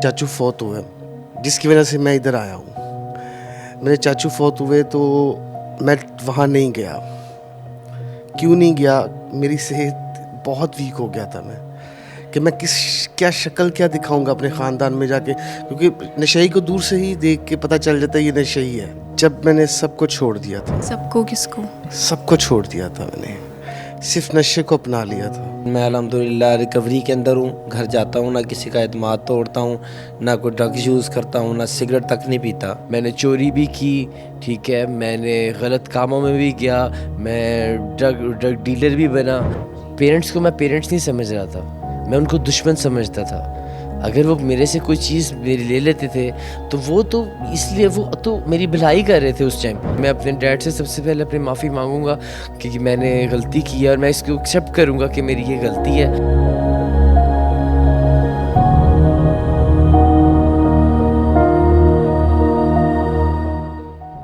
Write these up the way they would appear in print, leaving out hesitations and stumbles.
चाचू फौत हुए, जिसकी वजह से मैं इधर आया हूँ। मेरे चाचू फौत हुए तो मैं वहाँ नहीं गया। क्यों नहीं गया? मेरी सेहत बहुत वीक हो गया था मैं कि मैं क्या शक्ल क्या दिखाऊंगा अपने ख़ानदान में जाके, क्योंकि नशेई को दूर से ही देख के पता चल जाता है ये नशेई है। जब मैंने सबको छोड़ दिया था, सबको किसको? सबको छोड़ दिया था मैंने, सिर्फ नशे को अपना लिया था। मैं अल्हम्दुलिल्लाह रिकवरी के अंदर हूँ। घर जाता हूँ, ना किसी का एतमाद तोड़ता हूँ, ना कोई ड्रग्स यूज़ करता हूँ, ना सिगरेट तक नहीं पीता। मैंने चोरी भी की, ठीक है, मैंने गलत कामों में भी गया, मैं ड्रग डीलर भी बना। पेरेंट्स को मैं पेरेंट्स नहीं समझ रहा था, मैं उनको दुश्मन समझता था। अगर वो मेरे से कोई चीज़ मेरी ले लेते थे तो वो तो इसलिए वो तो मेरी भलाई कर रहे थे उस टाइम। मैं अपने डैड से सबसे पहले अपनी माफ़ी मांगूंगा कि मैंने गलती की है और मैं इसको एक्सेप्ट करूंगा कि मेरी ये गलती है।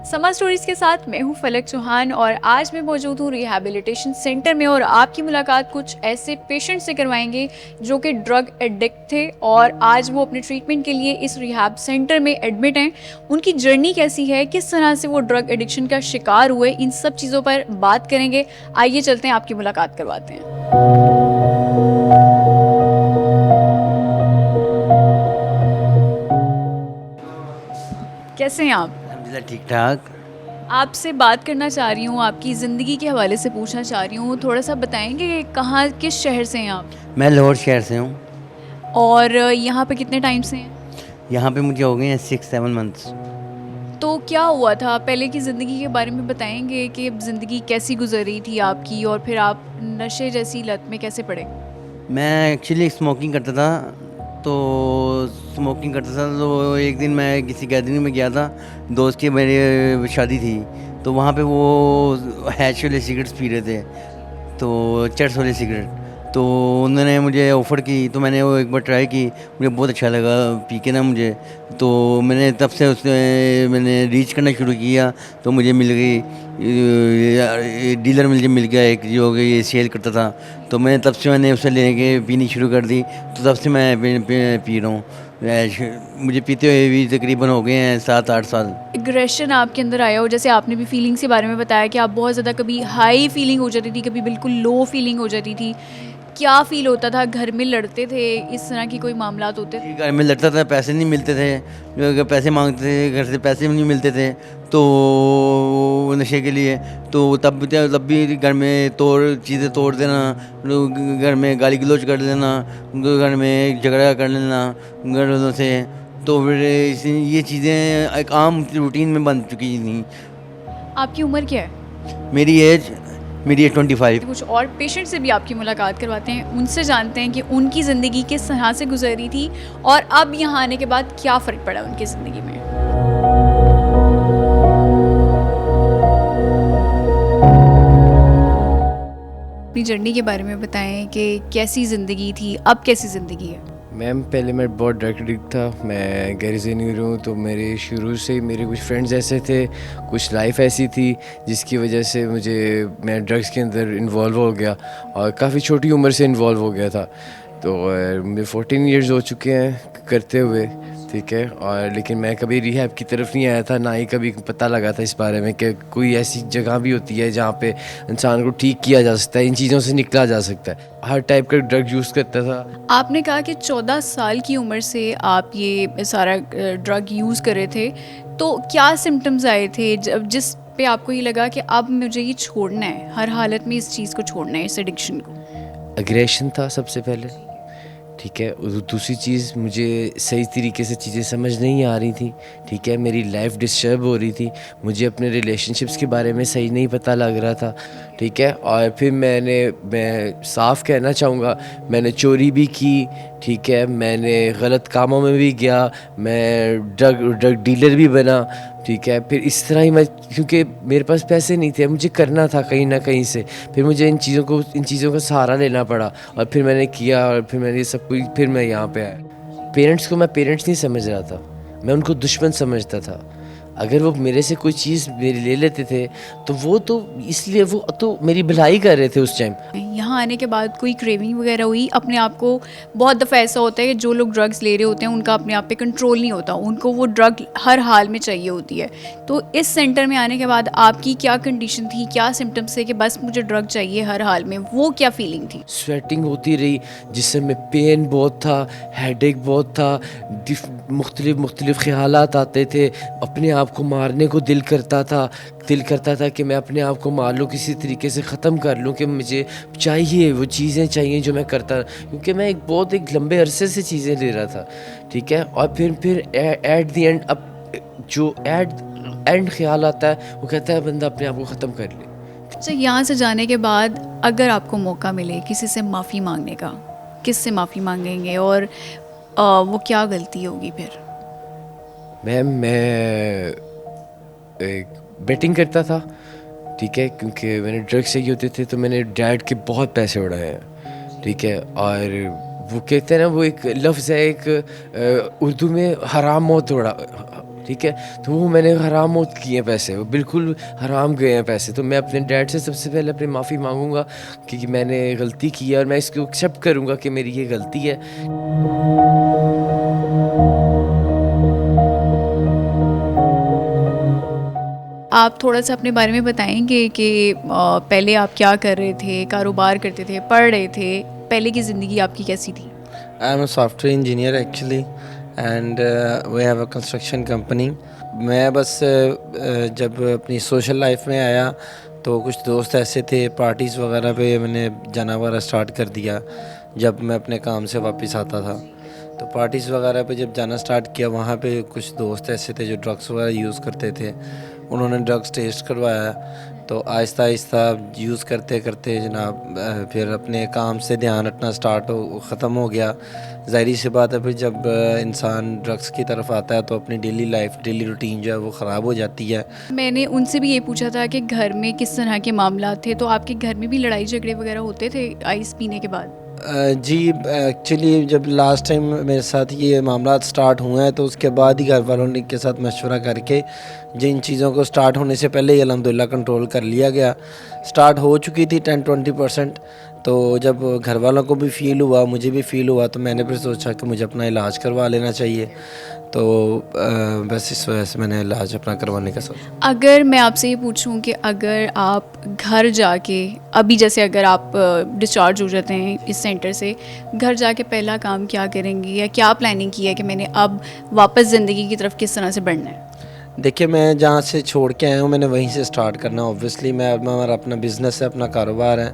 समा स्टोरीज के साथ मैं हूं फलक चौहान और आज मैं मौजूद हूं रिहैबिलिटेशन सेंटर में और आपकी मुलाकात कुछ ऐसे पेशेंट से करवाएंगे जो कि ड्रग एडिक्ट थे और आज वो अपने ट्रीटमेंट के लिए इस रिहैब सेंटर में एडमिट हैं। उनकी जर्नी कैसी है, किस तरह से वो ड्रग एडिक्शन का शिकार हुए, इन सब चीज़ों पर बात करेंगे। आइए चलते हैं, आपकी मुलाकात करवाते हैं। कैसे हैं आप? अल्हम्दुलिल्लाह ठीक ठाक। आपसे बात करना चाह रही हूँ, आपकी ज़िंदगी के हवाले से पूछना चाह रही हूँ। थोड़ा सा बताएंगे कि कहाँ, किस शहर से हैं आप मैं लाहौर शहर से हूँ। और यहाँ पे कितने टाइम से हैं? यहाँ पे मुझे हो गए हैं 6-7 मंथ्स। तो क्या हुआ था, पहले की ज़िंदगी के बारे में बताएंगे कि ज़िंदगी कैसी गुजर रही थी आपकी और फिर आप नशे जैसी लत में कैसे पड़े? मैं एक्चुअली स्मोकिंग करता था, तो एक दिन मैं किसी गैदरिंग में गया था, दोस्त की मेरी शादी थी, तो वहाँ पे वो हैच वाले सिगरेट्स पी रहे थे, तो चर्च वाले सिगरेट। तो उन्होंने मुझे ऑफ़र की, तो मैंने वो एक बार ट्राई की, मुझे बहुत अच्छा लगा पी के ना मुझे। तो मैंने तब से उससे मैंने रीच करना शुरू किया, तो मुझे मिल गई डीलर मुझे मिल गया एक, जो कि ये सेल करता था। तो मैंने तब से मैंने उसे लेके पीनी शुरू कर दी, तो तब से मैं पी रहा हूँ। मुझे पीते हुए भी तकरीबन हो गए हैं 7-8 साल। एग्रेशन आपके अंदर आया हो, जैसे आपने भी फीलिंग्स के बारे में बताया कि आप बहुत ज़्यादा कभी हाई फीलिंग हो जाती थी, कभी बिल्कुल लो फीलिंग हो जाती थी। क्या फ़ील होता था? घर में लड़ते थे, इस तरह की कोई मामलात होते थे? घर में लड़ता था, पैसे नहीं मिलते थे, अगर पैसे मांगते थे घर से, पैसे भी नहीं मिलते थे, तो नशे के लिए। तो तब भी घर में चीज़ें तोड़ देना, घर में गाली गलौज कर देना, घर में झगड़ा कर लेना घर वालों से। तो फिर ये चीज़ें एक आम रूटीन में बन चुकी थी। आपकी उम्र क्या है? मेरी एज 25। कुछ और पेशेंट से भी आपकी मुलाकात करवाते हैं, उनसे जानते हैं कि उनकी ज़िंदगी किस तरह से गुजरी थी और अब यहाँ आने के बाद क्या फ़र्क पड़ा उनकी ज़िंदगी में। अपनी जर्नी के बारे में बताएं कि कैसी ज़िंदगी थी, अब कैसी ज़िंदगी है? मैम पहले मैं बहुत ड्रग एडिक्ट था। मैं घर से नहीं हूँ, तो मेरे शुरू से ही मेरे कुछ फ्रेंड्स ऐसे थे, कुछ लाइफ ऐसी थी जिसकी वजह से मैं ड्रग्स के अंदर इन्वॉल्व हो गया और काफ़ी छोटी उम्र से इन्वॉल्व हो गया था। तो मेरे 14 इयर्स हो चुके हैं करते हुए, ठीक है। और लेकिन मैं कभी रिहैब की तरफ नहीं आया था, ना ही कभी पता लगा था इस बारे में कि कोई ऐसी जगह भी होती है जहाँ पे इंसान को ठीक किया जा सकता है, इन चीज़ों से निकला जा सकता है। हर टाइप का ड्रग यूज़ करता था। आपने कहा कि 14 साल की उम्र से आप ये सारा ड्रग यूज़ कर रहे थे, तो क्या सिम्टम्स आए थे जिस पे आपको ये लगा कि अब मुझे ये छोड़ना है, हर हालत में इस चीज़ को छोड़ना है, इस एडिक्शन को? एग्रेशन था सबसे पहले, ठीक है। दूसरी चीज़, मुझे सही तरीके से चीज़ें समझ नहीं आ रही थी, ठीक है। मेरी लाइफ डिस्टर्ब हो रही थी, मुझे अपने रिलेशनशिप्स के बारे में सही नहीं पता लग रहा था, ठीक है। और फिर मैं साफ कहना चाहूँगा, मैंने चोरी भी की, ठीक है, मैंने गलत कामों में भी गया, मैं ड्रग डीलर भी बना, ठीक है। फिर इस तरह ही क्योंकि मेरे पास पैसे नहीं थे, मुझे करना था कहीं ना कहीं से, फिर मुझे इन चीज़ों का सहारा लेना पड़ा और फिर मैंने किया और फिर मैंने ये सब कुछ, फिर मैं यहाँ पे आया। पेरेंट्स को मैं पेरेंट्स नहीं समझ रहा था, मैं उनको दुश्मन समझता था। अगर वो मेरे से कोई चीज़ मेरी ले लेते थे तो वो तो इसलिए वो तो मेरी भलाई कर रहे थे उस टाइम। यहाँ यहाँ आने के बाद कोई क्रेविंग वगैरह हुई अपने आप को? बहुत दफ़ा ऐसा होता है कि जो लोग ड्रग्स ले रहे होते हैं उनका अपने आप पे कंट्रोल नहीं होता, उनको वो ड्रग हर हाल में चाहिए होती है। तो इस सेंटर में आने के बाद आपकी क्या कंडीशन थी, क्या सिम्टम्स थे कि बस मुझे ड्रग चाहिए हर हाल में, वो क्या फीलिंग थी? स्वेटिंग होती रही, जिससे में पेन बहुत था, हेडेक बहुत था, मुख्तलिफ ख्यालात आते थे, अपने आप को मारने को दिल करता था कि मैं अपने आप को मार लूँ, किसी तरीके से ख़त्म कर लूँ, कि मुझे चाहिए वो चीज़ें चाहिए जो मैं करता, क्योंकि मैं एक लंबे अरसे से चीज़ें ले रहा था, ठीक है। और फिर एट द एंड, अब जो एंड ख्याल आता है वो कहता है बंदा अपने आप को ख़त्म कर ले। अच्छा, यहाँ से जाने के बाद अगर आपको मौका मिले किसी से माफ़ी मांगने का, किससे माफ़ी मांगेंगे और वो क्या गलती होगी फिर? मैम, मैं एक बेटिंग करता था, ठीक है, क्योंकि मैंने ड्रग्स चाहिए होते थे, तो मैंने डैड के बहुत पैसे उड़ाए हैं, ठीक है। और वो कहते हैं ना, वो एक लफ्ज़ है, एक उर्दू में हराम मौत उड़ा, ठीक है, तो वो मैंने हराम मौत किए हैं पैसे, वो बिल्कुल हराम गए हैं पैसे। तो मैं अपने डैड से सबसे पहले अपनी माफ़ी मांगूंगा कि मैंने गलती की है और मैं इसको एक्सेप्ट करूंगा कि मेरी ये गलती है। आप थोड़ा सा अपने बारे में बताएंगे कि पहले आप क्या कर रहे थे, कारोबार करते थे, पढ़ रहे थे, पहले की ज़िंदगी आपकी कैसी थी? I am a software engineer actually, and we have a construction company. मैं बस जब अपनी सोशल लाइफ में आया तो कुछ दोस्त ऐसे थे, पार्टीज़ वगैरह पे मैंने जाना वगैरह स्टार्ट कर दिया जब मैं अपने काम से वापस आता था। तो पार्टीज़ वगैरह पे जब जाना स्टार्ट किया, वहाँ पे कुछ दोस्त ऐसे थे जो ड्रग्स वगैरह यूज़ करते थे, उन्होंने ड्रग्स टेस्ट करवाया। तो आहिस्ता आहिस्ता यूज़ करते करते जनाब फिर अपने काम से ध्यान रखना ख़त्म हो गया। ज़ाहिर सी बात है, फिर जब इंसान ड्रग्स की तरफ आता है तो अपनी डेली रूटीन जो है वो ख़राब हो जाती है। मैंने उनसे भी ये पूछा था कि घर में किस तरह के मामला थे, तो आपके घर में भी लड़ाई झगड़े वगैरह होते थे आइस पीने के बाद? जी, एक्चुअली जब लास्ट टाइम मेरे साथ ये मामला स्टार्ट हुए हैं तो उसके बाद ही घर वालों ने के साथ मशवरा करके जिन चीज़ों को स्टार्ट होने से पहले ही अल्हम्दुलिल्लाह कंट्रोल कर लिया गया। स्टार्ट हो चुकी थी 10-20%, तो जब घर वालों को भी फ़ील हुआ, मुझे भी फ़ील हुआ, तो मैंने फिर सोचा कि मुझे अपना इलाज करवा लेना चाहिए। तो बस इस वजह से मैंने इलाज अपना करवाने का सोचा। अगर मैं आपसे ये पूछूं कि अगर आप घर जाके, अभी जैसे अगर आप डिस्चार्ज हो जाते हैं इस सेंटर से, घर जाके पहला काम क्या करेंगे या क्या प्लानिंग की है कि मैंने अब वापस ज़िंदगी की तरफ किस तरह से बढ़ना है? देखिए, मैं जहाँ से छोड़ के आया हूँ मैंने वहीं से स्टार्ट करना। ऑब्वियसली हमारा अपना बिज़नेस है, अपना कारोबार है,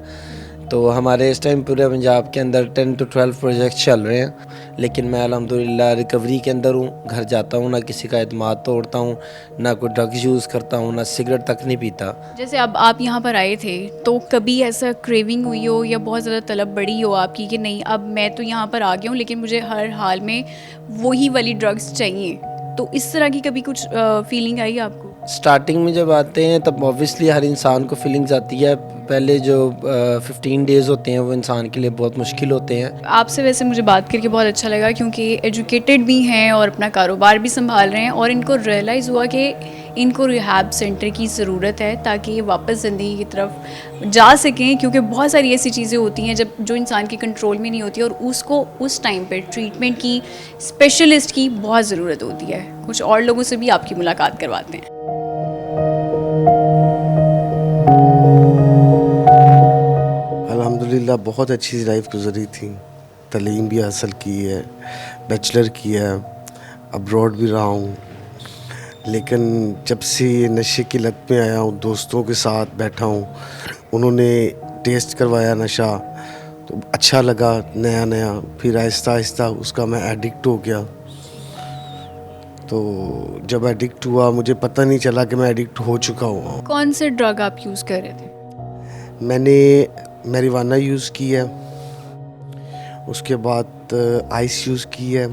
तो हमारे इस टाइम पूरे पंजाब के अंदर 10 to 12 प्रोजेक्ट चल रहे हैं। लेकिन मैं अल्हम्दुलिल्लाह रिकवरी के अंदर हूँ। घर जाता हूँ, ना किसी का एतमाद तोड़ता हूँ, ना कोई ड्रग्स यूज़ करता हूँ, ना सिगरेट तक नहीं पीता। जैसे अब आप यहाँ पर आए थे तो कभी ऐसा क्रेविंग हुई हो या बहुत ज़्यादा तलब बढ़ी हो आपकी कि नहीं, अब मैं तो यहाँ पर आ गया हूँ लेकिन मुझे हर हाल में वही वाली ड्रग्स चाहिए, तो इस तरह की कभी कुछ फीलिंग आई आपको? स्टार्टिंग में जब आते हैं तब ऑब्वियसली हर इंसान को फीलिंग्स आती है। पहले जो 15 डेज़ होते हैं वो इंसान के लिए बहुत मुश्किल होते हैं। आपसे वैसे मुझे बात करके बहुत अच्छा लगा, क्योंकि एजुकेटेड भी हैं और अपना कारोबार भी संभाल रहे हैं और इनको रियलाइज़ हुआ कि इनको रिहैब सेंटर की ज़रूरत है ताकि ये वापस ज़िंदगी की तरफ जा सकें, क्योंकि बहुत सारी ऐसी चीज़ें होती हैं जब जो इंसान के कंट्रोल में नहीं होती और उसको उस टाइम पर ट्रीटमेंट की, स्पेशलिस्ट की बहुत ज़रूरत होती है। कुछ और लोगों से भी आपकी मुलाकात करवाते हैं। अल्हम्दुलिल्लाह बहुत अच्छी लाइफ गुजरी थी, तालीम भी हासिल की है, बैचलर की है, अब्रॉड भी रहा हूँ। लेकिन जब से ये नशे की लत में आया हूँ, दोस्तों के साथ बैठा हूँ, उन्होंने टेस्ट करवाया नशा, तो अच्छा लगा नया नया, फिर आहिस्ता आहिस्ता उसका मैं एडिक्ट हो गया। तो जब एडिक्ट हुआ मुझे पता नहीं चला कि मैं एडिक्ट हो चुका हूँ। कौन से ड्रग आप यूज़ कर रहे थे? मैंने मैरिवाना यूज़ की है, उसके बाद आइस यूज़ की है,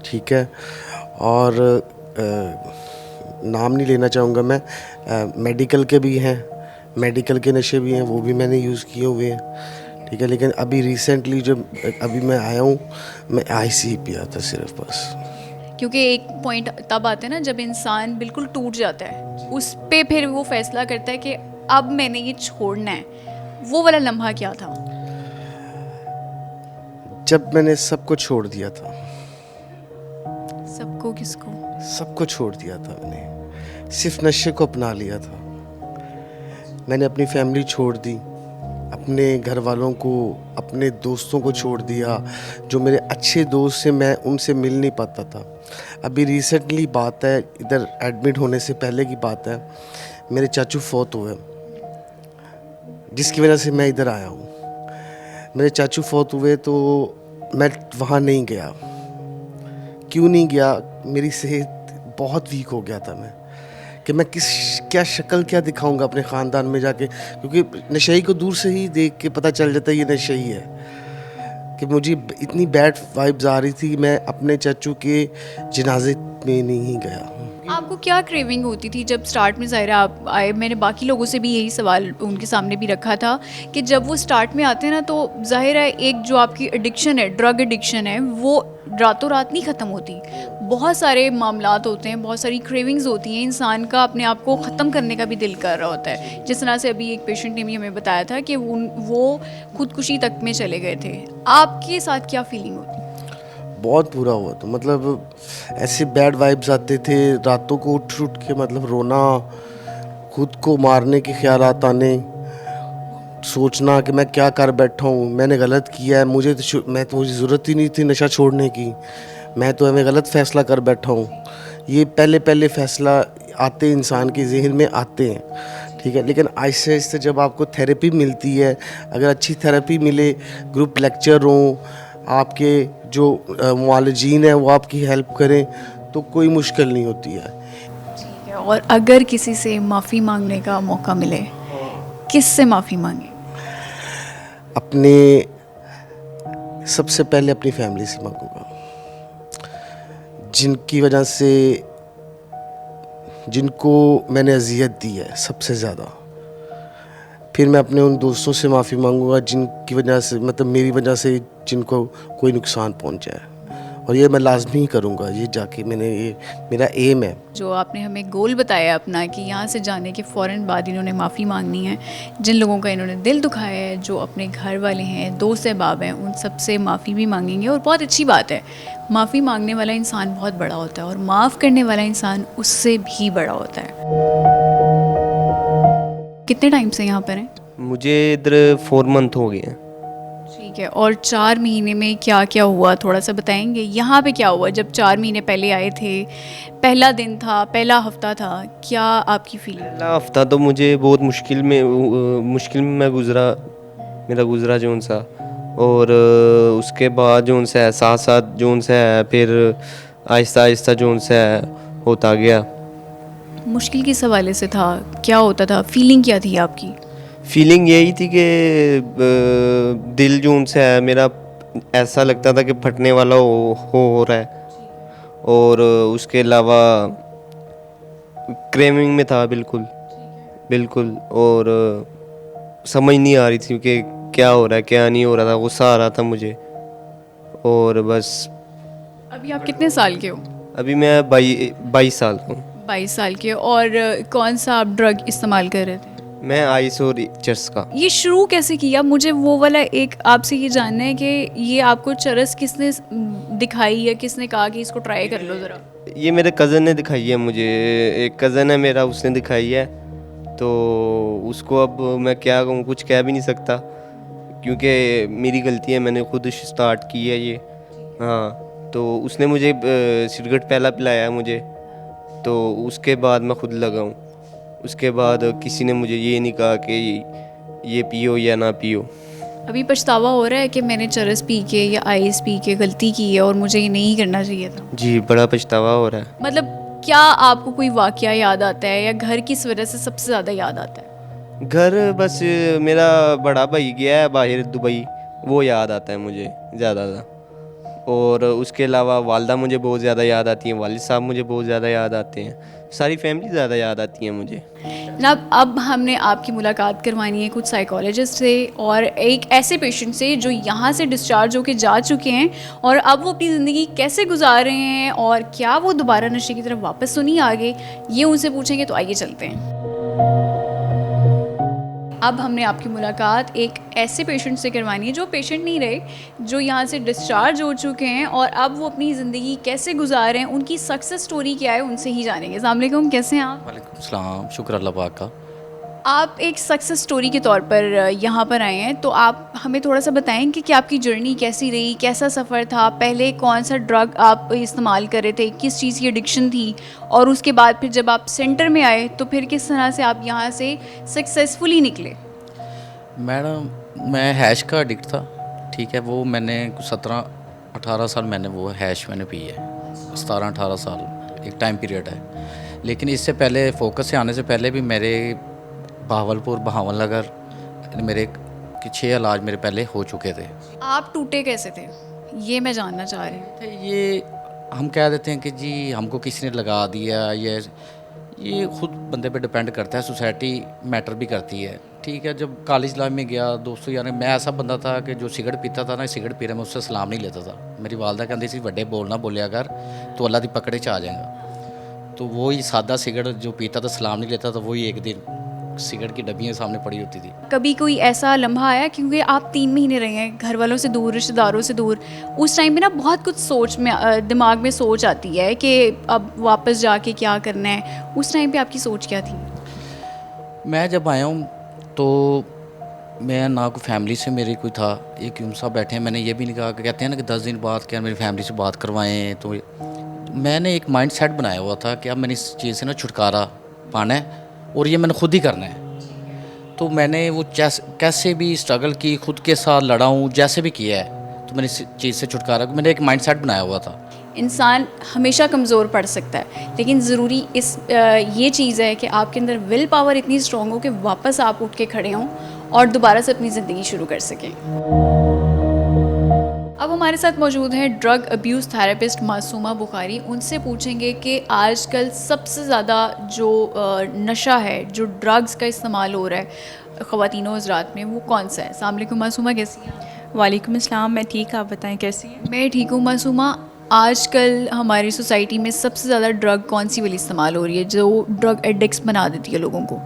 ठीक है, और नाम नहीं लेना चाहूँगा मैं, मेडिकल के भी हैं, मेडिकल के नशे भी हैं, वो भी मैंने यूज़ किए हुए हैं, ठीक है। लेकिन अभी रिसेंटली जब अभी मैं आया हूँ, मैं आइस ही पिया था सिर्फ बस। क्योंकि एक पॉइंट तब आता है ना जब इंसान बिल्कुल टूट जाता है, उस पे फिर वो फैसला करता है कि अब मैंने ये छोड़ना है। वो वाला लम्हा क्या था? जब मैंने सबको छोड़ दिया था, सबको किसको? सबको छोड़ दिया था मैंने, सिर्फ नशे को अपना लिया था। मैंने अपनी फैमिली छोड़ दी, अपने घर वालों को, अपने दोस्तों को छोड़ दिया। जो मेरे अच्छे दोस्त से मैं उनसे मिल नहीं पाता था। अभी रिसेंटली बात है, इधर एडमिट होने से पहले की बात है, मेरे चाचू फौत हुए, जिसकी वजह से मैं इधर आया हूँ। मेरे चाचू फौत हुए तो मैं वहाँ नहीं गया। क्यों नहीं गया? मेरी सेहत बहुत वीक हो गया था मैं, कि मैं क्या शक्ल क्या दिखाऊंगा अपने ख़ानदान में जाके, क्योंकि नशेई को दूर से ही देख के पता चल जाता है ये नशेई है। कि मुझे इतनी बैड वाइब्स आ रही थी, मैं अपने चाचू के जनाजे में नहीं गया। आपको क्या क्रेविंग होती थी जब स्टार्ट में? ज़ाहिर है आप आए, मैंने बाकी लोगों से भी यही सवाल उनके सामने भी रखा था कि जब वो स्टार्ट में आते हैं ना, तो ज़ाहिर है एक जो आपकी एडिक्शन है, ड्रग एडिक्शन है, वो रातों रात नहीं ख़त्म होती। बहुत सारे मामलात होते हैं, बहुत सारी क्रेविंग्स होती हैं, इंसान का अपने आप को ख़त्म करने का भी दिल कर रहा होता है। जिस तरह से अभी एक पेशेंट ने भी हमें बताया था कि वो खुदकुशी तक में चले गए थे। आपके साथ क्या फीलिंग होती? बहुत बुरा हुआ तो मतलब ऐसे बैड वाइब्स आते थे, रातों को उठ के मतलब रोना, खुद को मारने के ख्यालात आने, सोचना कि मैं क्या कर बैठा हूँ, मैंने गलत किया है, मुझे ज़रूरत ही नहीं थी नशा छोड़ने की, मैं तो हमें गलत फ़ैसला कर बैठा हूँ। ये पहले फैसला आते इंसान के जहन में आते हैं, ठीक है, लेकिन आहिस्ते आहिस्ते जब आपको थेरेपी मिलती है, अगर अच्छी थेरेपी मिले, ग्रुप लेक्चर हों, आपके जो मुआलिजीन हैं वो आपकी हेल्प करें, तो कोई मुश्किल नहीं होती है। ठीक है। और अगर किसी से माफ़ी मांगने का मौका मिले, किस से माफ़ी मांगे? अपने सबसे पहले अपनी फैमिली से मांगूंगा, जिनकी वजह से, जिनको मैंने अजियत दी है सबसे ज़्यादा। फिर मैं अपने उन दोस्तों से माफ़ी मांगूंगा जिनकी वजह से, मतलब मेरी वजह से जिनको कोई नुकसान पहुंचा है, और ये मैं लाजमी ही करूंगा। ये जाके ये मेरा एम है। जो आपने हमें गोल बताया अपना कि यहाँ से जाने के फ़ौरन बाद इन्होंने माफ़ी मांगनी है, जिन लोगों का इन्होंने दिल दुखाया है, जो अपने घर वाले हैं, दोस्त अहबाब हैं, उन सब से माफ़ी भी मांगेंगे। और बहुत अच्छी बात है, माफ़ी मांगने वाला इंसान बहुत बड़ा होता है और माफ़ करने वाला इंसान उससे भी बड़ा होता है। कितने टाइम से यहाँ पर हैं? मुझे इधर 4 मंथ हो गए हैं। ठीक है। और 4 महीने में क्या क्या हुआ, थोड़ा सा बताएंगे? यहाँ पे क्या हुआ जब 4 महीने पहले आए थे? पहला दिन था, पहला हफ्ता था, क्या आपकी फीलिंग? पहला हफ्ता तो मुझे बहुत मुश्किल में मैं मेरा गुजरा जोन सा, और उसके बाद जोन सा है साथ साथ जोन सा है, फिर आहिस्ता आहिस्ता जोन सा है होता गया। मुश्किल किस हवाले से था, क्या होता था, फीलिंग क्या थी आपकी? फीलिंग यही थी कि दिल जोन से है मेरा, ऐसा लगता था कि फटने वाला हो रहा है, और उसके अलावा क्रेविंग में था बिल्कुल, और समझ नहीं आ रही थी कि क्या हो रहा है क्या नहीं हो रहा था, गुस्सा आ रहा था मुझे, और बस। अभी आप कितने साल के हो? अभी मैं 22 साल का हूँ। 22 साल के। और कौन सा आप ड्रग इस्तेमाल कर रहे थे? मैं आइस और चरस का। ये शुरू कैसे किया? मुझे वो वाला एक आपसे ये जानना है कि ये आपको चरस किसने दिखाई है, किसने कहा कि इसको ट्राई कर लो ज़रा? ये मेरे कज़न ने दिखाई है मुझे, एक कज़न है मेरा, उसने दिखाई है, तो उसको अब मैं क्या कहूँ, कुछ कह भी नहीं सकता, क्योंकि मेरी गलती है, मैंने खुद स्टार्ट की है ये। हाँ, तो उसने मुझे सिगरेट पहला पिलाया है मुझे, तो उसके बाद मैं खुद लगा हूँ। उसके बाद किसी ने मुझे ये नहीं कहा कि ये पियो या ना पियो। अभी पछतावा हो रहा है कि मैंने चरस पी के या आइस पी के गलती की है और मुझे ये नहीं करना चाहिए था? जी, बड़ा पछतावा हो रहा है। मतलब क्या आपको कोई वाकया याद आता है, या घर किस वजह से सबसे ज़्यादा याद आता है? घर बस मेरा बड़ा भाई गया है बाहर दुबई, वो याद आता है मुझे ज़्यादा, और उसके अलावा वालदा मुझे बहुत ज़्यादा याद आती हैं, वालिद साहब मुझे बहुत ज़्यादा याद आते हैं, सारी फैमिली ज़्यादा याद आती है मुझे। जनाब, अब हमने आपकी मुलाकात करवानी है कुछ साइकोलॉजिस्ट से और एक ऐसे पेशेंट से जो यहाँ से डिस्चार्ज होकर जा चुके हैं, और अब वो अपनी ज़िंदगी कैसे गुजार रहे हैं और क्या वो दोबारा नशे की तरफ वापस तो नहीं आ गए, ये उनसे पूछेंगे। तो आइए चलते हैं। अब हमने आपकी मुलाकात एक ऐसे पेशेंट से करवानी है जो पेशेंट नहीं रहे, जो यहाँ से डिस्चार्ज हो चुके हैं और अब वो अपनी ज़िंदगी कैसे गुजार रहे हैं, उनकी सक्सेस स्टोरी क्या है, उनसे ही जानेंगे। अस्सलाम वालेकुम, कैसे हैं आप? वालेकुम सलाम, शुक्र अल्लाह पाक का। आप एक सक्सेस स्टोरी के तौर पर यहाँ पर आए हैं, तो आप हमें थोड़ा सा बताएं कि आपकी जर्नी कैसी रही, कैसा सफ़र था, पहले कौन सा ड्रग आप इस्तेमाल कर रहे थे, किस चीज़ की एडिक्शन थी, और उसके बाद फिर जब आप सेंटर में आए तो फिर किस तरह से आप यहाँ से सक्सेसफुली निकले? मैडम, मैं हैश का एडिक्ट था, ठीक है। वो मैंने 17-18 साल मैंने वो हैश मैंने पी है, 17-18 साल एक टाइम पीरियड है। लेकिन इससे पहले फोकस से आने से पहले भी मेरे बहावलपुर बहावन नगर मेरे 6 इलाज मेरे पहले हो चुके थे। आप टूटे कैसे थे, ये मैं जानना चाह रही हूँ। तो ये हम कह देते हैं कि जी हमको किसी ने लगा दिया, ये खुद बंदे पे डिपेंड करता है, सोसाइटी मैटर भी करती है, ठीक है। जब कॉलेज लाइफ में गया, दोस्तों यार, मैं ऐसा बंदा था कि जो सिगरेट पीता था ना, सिगरेट पी रहा मैं उससे सलाम नहीं लेता था। मेरी वालदा कहती सी वड्डे बोलना बोलिया कर तो अल्लाह दी पकड़े च आ जाएगा। तो वही सादा सिगरेट जो पीता था, सलाम नहीं लेता था, वही एक दिन सिगरेट की डब्बियाँ सामने पड़ी होती थी। कभी कोई ऐसा लम्हा आया, क्योंकि आप 3 महीने रहे हैं घर वालों से दूर, रिश्तेदारों से दूर, उस टाइम पे ना बहुत कुछ सोच में दिमाग में सोच आती है कि अब वापस जाके क्या करना है, उस टाइम पे आपकी सोच क्या थी? मैं जब आया हूँ तो मैं ना कोई फैमिली से मेरी कोई था, एक यूम साहब बैठे हैं, मैंने ये भी नहीं कहा कि कहते हैं ना कि 10 दिन बाद क्या मेरी फैमिली से बात करवाएं। तो मैंने एक माइंड सेट बनाया हुआ था कि अब मैंने इस चीज़ से ना छुटकारा पाना है और ये मैंने खुद ही करना है। तो मैंने वो कैसे भी स्ट्रगल की, खुद के साथ लड़ा हूँ, जैसे भी किया है, तो मैंने इस चीज़ से छुटकारा, मैंने एक माइंड सेट बनाया हुआ था। इंसान हमेशा कमज़ोर पड़ सकता है, लेकिन ज़रूरी ये चीज़ है कि आपके अंदर विल पावर इतनी स्ट्रॉन्ग हो कि वापस आप उठ के खड़े हों और दोबारा से अपनी ज़िंदगी शुरू कर सकें। अब हमारे साथ मौजूद हैं drug abuse therapist Masuma Bukhari. उनसे पूछेंगे कि आजकल सबसे ज़्यादा जो नशा है, जो ड्रग्स का इस्तेमाल हो रहा है ख़वातीन हज़रात में, वो कौन सा है। अस्सलाम वालेकुम मासूमा, कैसी हैं? वालेकुम अस्सलाम, मैं ठीक, आप बताएं कैसी हैं? मैं ठीक हूँ मासूमा। आजकल हमारी सोसाइटी में सबसे ज़्यादा ड्रग कौन सी वाली इस्तेमाल हो रही है जो ड्रग एडिक्ट्स बना देती है लोगों को?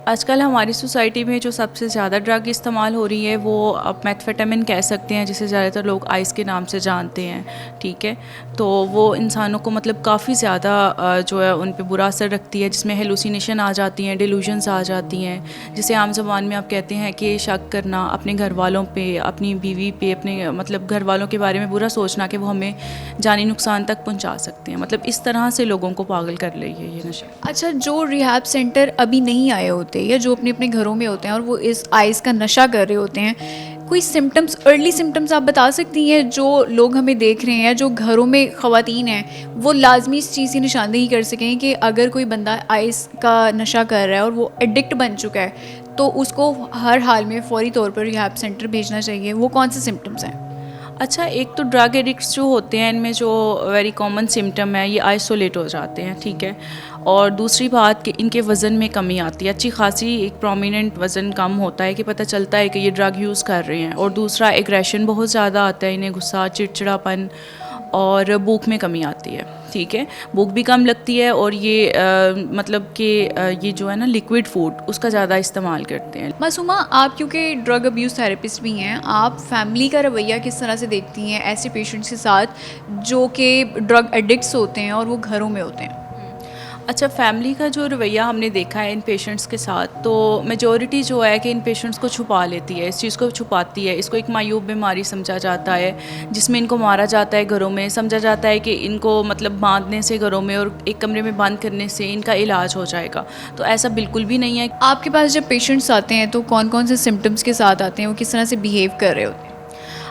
आजकल हमारी सोसाइटी में जो सबसे ज़्यादा ड्रग इस्तेमाल हो रही है वो आप मेथफेटामिन कह सकते हैं, जिसे ज़्यादातर लोग आइस के नाम से जानते हैं, ठीक है। तो वो इंसानों को मतलब काफ़ी ज़्यादा जो है उन पे बुरा असर रखती है, जिसमें हेलुसिनेशन आ जाती हैं, डिल्यूजन्स आ जाती हैं, जिसे आम ज़बान में आप कहते हैं कि शक करना अपने घर वालों पे, अपनी बीवी पे, अपने मतलब घर वालों के बारे में बुरा सोचना कि वो हमें जानी नुकसान तक पहुँचा सकते हैं। मतलब इस तरह से लोगों को पागल कर रही है ये नशा। अच्छा, जो रिहैब सेंटर अभी नहीं आए होते या जो अपने अपने घरों में होते हैं और वो इस आइस का नशा कर रहे होते हैं, कोई सिम्टम्स, अर्ली सिम्टम्स आप बता सकती हैं जो लोग हमें देख रहे हैं, जो घरों में ख़वातीन हैं, वो लाजमी इस चीज़ की निशानदेही कर सकें कि अगर कोई बंदा आइस का नशा कर रहा है और वो एडिक्ट बन चुका है तो उसको हर हाल में फ़ौरी तौर पर रिहैब सेंटर भेजना चाहिए? वो कौन से सिम्टम्स हैं? अच्छा, एक तो ड्रग एडिक्ट्स जो होते हैं, इनमें जो वेरी कॉमन सिम्टम है ये आइसोलेट हो जाते हैं, ठीक है। और दूसरी बात कि इनके वज़न में कमी आती है, अच्छी खासी एक प्रोमिनेंट वज़न कम होता है कि पता चलता है कि ये ड्रग यूज़ कर रहे हैं। और दूसरा, एग्रेशन बहुत ज़्यादा आता है इन्हें, गुस्सा, चिड़चिड़ापन, और भूख में कमी आती है, ठीक है। भूख भी कम लगती है और ये मतलब कि ये जो है ना लिक्विड फूड, उसका ज़्यादा इस्तेमाल करते हैं। मासूमा, आप क्योंकि ड्रग अब्यूज़ थेरेपिस्ट भी हैं, आप फैमिली का रवैया किस तरह से देखती हैं ऐसे पेशेंट्स के साथ जो कि ड्रग एडिक्ट्स होते हैं और वो घरों में होते हैं? अच्छा, फैमिली का जो रवैया हमने देखा है इन पेशेंट्स के साथ, तो मेजॉरिटी जो है कि इन पेशेंट्स को छुपा लेती है, इस चीज़ को छुपाती है। इसको एक मायूब बीमारी समझा जाता है, जिसमें इनको मारा जाता है घरों में, समझा जाता है कि इनको मतलब बांधने से घरों में और एक कमरे में बंद करने से इनका इलाज हो जाएगा। तो ऐसा बिल्कुल भी नहीं है। आपके पास जब पेशेंट्स आते हैं तो कौन कौन से सिम्टम्स के साथ आते हैं, वो किस तरह से बिहेव कर रहे होते हैं?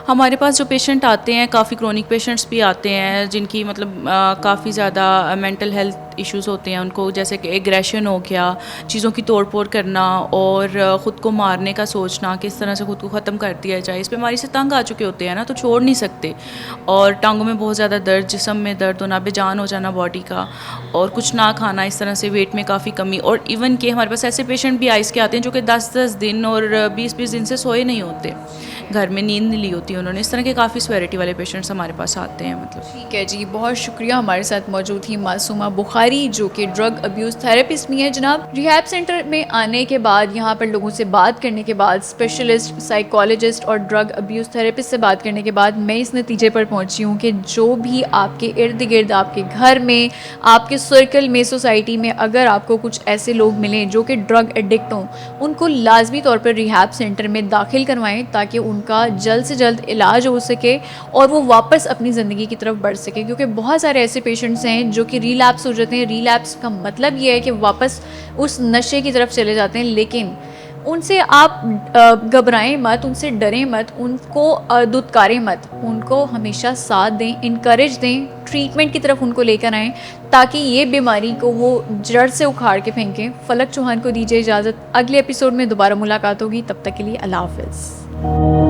हमारे पास जो पेशेंट आते हैं, काफ़ी क्रोनिक पेशेंट्स भी आते हैं जिनकी मतलब काफ़ी ज़्यादा मेंटल हेल्थ इश्यूज़ होते हैं उनको, जैसे कि एग्रेशन हो गया, चीज़ों की तोड़ फोड़ करना और ख़ुद को मारने का सोचना, किस तरह से ख़ुद को ख़त्म कर दिया जाए। इस बीमारी से तंग आ चुके होते हैं ना, तो छोड़ नहीं सकते। और टांगों में बहुत ज़्यादा दर्द, जिस्म में दर्द होना, बेजान हो जाना बॉडी का, और कुछ ना खाना, इस तरह से वेट में काफ़ी कमी। और इवन कि हमारे पास ऐसे पेशेंट भी आइस के आते हैं जो कि 10-10 दिन और 20-20 दिन से सोए नहीं होते, घर में नींद नहीं ली होती उन्होंने। इस तरह के काफ़ी स्वेरिटी वाले पेशेंट्स हमारे पास आते हैं। मतलब ठीक है जी, बहुत शुक्रिया। हमारे साथ मौजूद थी मासूमा बुखारी। अंसारी जो कि ड्रग अब्यूज़ थेरेपिस्ट भी हैं। जनाब, रिहैब सेंटर में आने के बाद, यहाँ पर लोगों से बात करने के बाद, स्पेशलिस्ट, साइकोलॉजिस्ट और ड्रग अब्यूज़ थेरेपिस्ट से बात करने के बाद मैं इस नतीजे पर पहुँची हूँ कि जो भी आपके इर्द गिर्द, आपके घर में, आपके सर्कल में, सोसाइटी में अगर आपको कुछ ऐसे लोग मिलें जो कि ड्रग एडिक्ट हों, उनको लाजमी तौर पर रिहैब सेंटर में दाखिल करवाएं ताकि उनका जल्द से जल्द इलाज हो सके और वो वापस अपनी ज़िंदगी की तरफ बढ़ सके। क्योंकि बहुत सारे ऐसे पेशेंट्स हैं जो कि रीलैप्स हो जाते हैं। रीलैप्स का मतलब ये है कि वापस उस नशे की तरफ चले जाते हैं, लेकिन उनसे आप घबराएं मत, उनसे डरें मत, उनको दुत्कारें मत, उनको हमेशा साथ दें, इनकरेज दें, ट्रीटमेंट की तरफ उनको लेकर आएँ ताकि ये बीमारी को वो जड़ से उखाड़ के फेंकें। फलक चौहान को दीजिए इजाज़त, अगले एपिसोड में दोबारा मुलाकात होगी, तब तक के लिए अल्लाह हाफ़िज़।